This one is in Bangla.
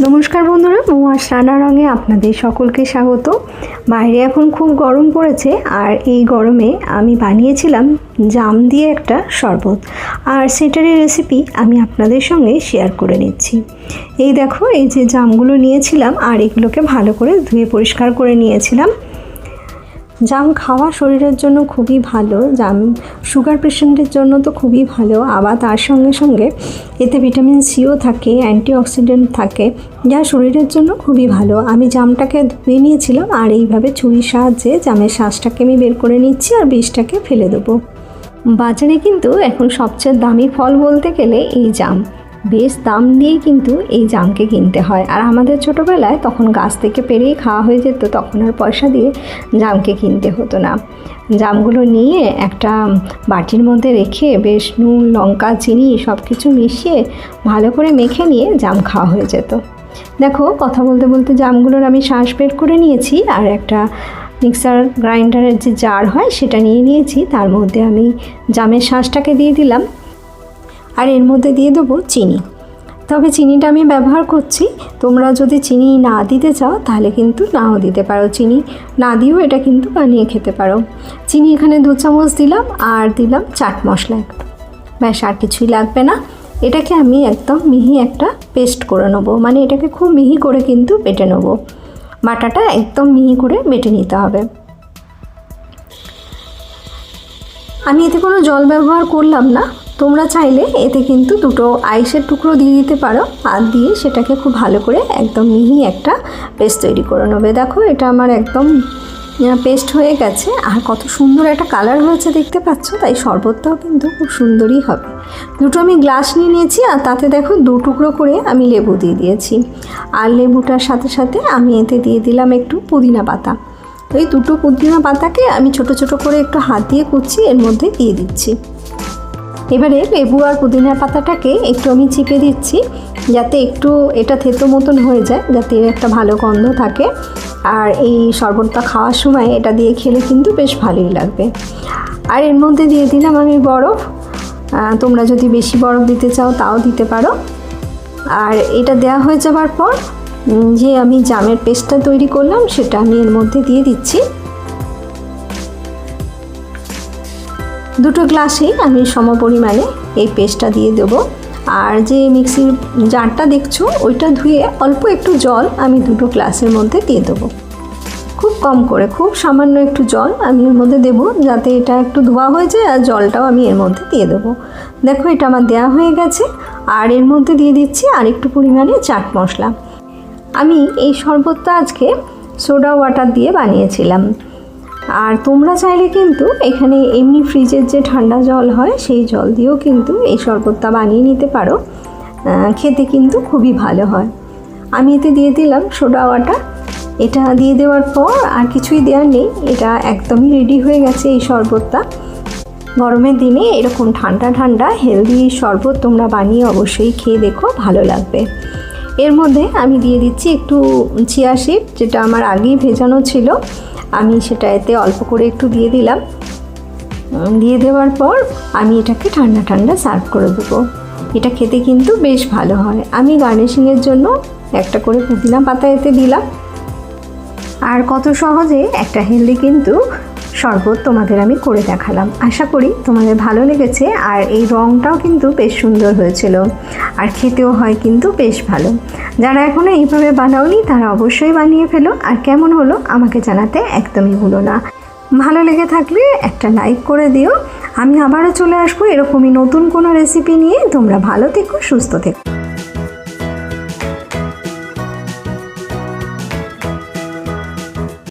নমস্কার বন্ধুরা, মহুয়ার রান্নারঙে আপনাদের সকলকে স্বাগত। বাইরে এখন খুব গরম পড়েছে, আর এই গরমে আমি বানিয়েছিলাম জাম দিয়ে একটা শরবত, আর সেটারই রেসিপি আমি আপনাদের সঙ্গে শেয়ার করে নিচ্ছি। এই দেখো, এই যে জামগুলো নিয়েছিলাম আর এগুলোকে ভালো করে ধুয়ে পরিষ্কার করে নিয়েছিলাম। জাম খাওয়া শরীরের জন্য খুবই ভালো, জাম সুগার পেশেন্টের জন্য তো খুবই ভালো, আবার তার সঙ্গে সঙ্গে এতে ভিটামিন সিও থাকে, অ্যান্টিঅক্সিডেন্ট থাকে, যা শরীরের জন্য খুবই ভালো। আমি জামটাকে ধুয়ে নিয়েছিলাম আর এইভাবে ছুরির সাহায্যে জামের শাঁসটাকে আমি বের করে নিচ্ছি আর বীজটাকে ফেলে দেবো। বাজারে কিন্তু এখন সবচেয়ে দামি ফল বলতে গেলে এই জাম, বেশ দাম দিয়েই কিন্তু এই জামকে কিনতে হয়। আর আমাদের ছোটোবেলায় তখন গাছ থেকে পেরেই খাওয়া হয়ে যেত, তখন আর পয়সা দিয়ে জামকে কিনতে হতো না। জামগুলো নিয়ে একটা বাটির মধ্যে রেখে বেশ নুন, লঙ্কা, চিনি সব কিছু মিশিয়ে ভালো করে মেখে নিয়ে জাম খাওয়া হয়ে যেত। দেখো, কথা বলতে বলতে জামগুলোর আমি শাঁস বের করে নিয়েছি, আর একটা মিক্সার গ্রাইন্ডারের যে জার হয় সেটা নিয়ে নিয়েছি। তার মধ্যে আমি জামের শাঁসটাকে দিয়ে দিলাম, আর এর মধ্যে দিয়ে দেবো চিনি। তবে চিনিটা আমি ব্যবহার করছি, তোমরা যদি চিনি না দিতে চাও তাহলে কিন্তু নাও দিতে পারো, চিনি না দিয়েও এটা কিন্তু বানিয়ে খেতে পারো। চিনি এখানে 2 চামচ দিলাম, আর দিলাম চাট মশলা একটু, ব্যাস আর কিছুই লাগবে না। এটাকে আমি একদম মিহি একটা পেস্ট করে নেবো, মানে এটাকে খুব মিহি করে কিন্তু বেটে নেবো। বাটাটা একদম মিহি করে বেটে নিতে হবে। আমি এতে কোনো জল ব্যবহার করলাম না, তোমরা চাইলে এতে কিন্তু 2টো আইসের টুকরো দিয়ে দিতে পারো, আর দিয়ে সেটাকে খুব ভালো করে একদম মিহি একটা পেস্ট তৈরি করে নেবে। দেখো, এটা আমার একদম পেস্ট হয়ে গেছে, আর কত সুন্দর একটা কালার হয়েছে দেখতে পাচ্ছ, তাই শরবতটাও কিন্তু খুব সুন্দরই হবে। 2টো আমি গ্লাস নিয়ে নিয়েছি, আর তাতে দেখো 2 টুকরো করে আমি লেবু দিয়ে দিয়েছি, আর লেবুটার সাথে সাথে আমি এতে দিয়ে দিলাম একটু পুদিনা পাতা। তো এই 2টো পুদিনা পাতাকে আমি ছোট ছোট করে একটু হাত দিয়ে কুচিয়ে এর মধ্যে দিয়ে দিচ্ছি। এবারে লেবু আর পুদিনা পাতাটাকে একটু আমি চিপে দিচ্ছি, যাতে একটু এটা থেতো মতন হয়ে যায়, যাতে এর একটা ভালো গন্ধ থাকে। আর এই শরবতটা খাওয়ার সময় এটা দিয়ে খেলে কিন্তু বেশ ভালোই লাগবে। আর এর মধ্যে দিয়ে দিলাম আমি বরফ, তোমরা যদি বেশি বরফ দিতে চাও তাও দিতে পারো। আর এটা দেওয়া হয়ে যাবার পর যে আমি জামের পেস্টটা তৈরি করলাম সেটা আমি এর মধ্যে দিয়ে দিচ্ছি। 2টো গ্লাসেই আমি সমপরিমাণে এই পেস্টটা দিয়ে দেবো। আর যে মিক্সির জারটা দেখছো ওইটা ধুয়ে অল্প একটু জল আমি 2টো গ্লাসের মধ্যে দিয়ে দেবো, খুব কম করে, খুব সামান্য একটু জল আমি এর মধ্যে দেবো, যাতে এটা একটু ধোয়া হয়ে যায়, আর জলটাও আমি এর মধ্যে দিয়ে দেবো। দেখো, এটা আমার দেওয়া হয়ে গেছে, আর এর মধ্যে দিয়ে দিচ্ছি আর একটু পরিমাণে চাট মশলা। আমি এই শরবতটা আজকে সোডা ওয়াটার দিয়ে বানিয়েছিলাম, আর তোমরা চাইলে কিন্তু এখানে এমনি ফ্রিজের যে ঠান্ডা জল হয় সেই জল দিয়েও কিন্তু এই শরবতটা বানিয়ে নিতে পারো, খেতে কিন্তু খুবই ভালো হয়। আমি এতে দিয়ে দিলাম সোডা ওয়াটার। এটা দিয়ে দেওয়ার পর আর কিছুই দেওয়ার নেই, এটা একদমই রেডি হয়ে গেছে এই শরবতটা। গরমের দিনে এরকম ঠান্ডা ঠান্ডা হেলদি শরবত তোমরা বানিয়ে অবশ্যই খেয়ে দেখো, ভালো লাগবে। এর মধ্যে আমি দিয়ে দিচ্ছি একটু চিয়া সিড, যেটা আমার আগেই ভেজানো ছিল, আমি সেটা এতে অল্প করে একটু দিয়ে দিলাম। দিয়ে দেওয়ার পর আমি এটাকে ঠান্ডা ঠান্ডা সার্ভ করে দেবো। এটা খেতে কিন্তু বেশ ভালো হয়। আমি গার্নিশিংয়ের জন্য একটা করে পুদিনা পাতা এতে দিলাম। আর কত সহজে একটা হেলদি কিন্তু শরবত তোমাদের আমি করে দেখালাম। আশা করি তোমাদের ভালো লেগেছে, আর এই রঙটাও কিন্তু বেশ সুন্দর হয়েছিল, আর খেতেও হয় কিন্তু বেশ ভালো। যারা এখনও এইভাবে বানাওনি তারা অবশ্যই বানিয়ে ফেলো, আর কেমন হলো আমাকে জানাতে একদমই ভুলো না। ভালো লেগে থাকলে একটা লাইক করে দিও। আমি আবারও চলে আসবো এরকমই নতুন কোনো রেসিপি নিয়ে। তোমরা ভালো থেকো, সুস্থ থেকো।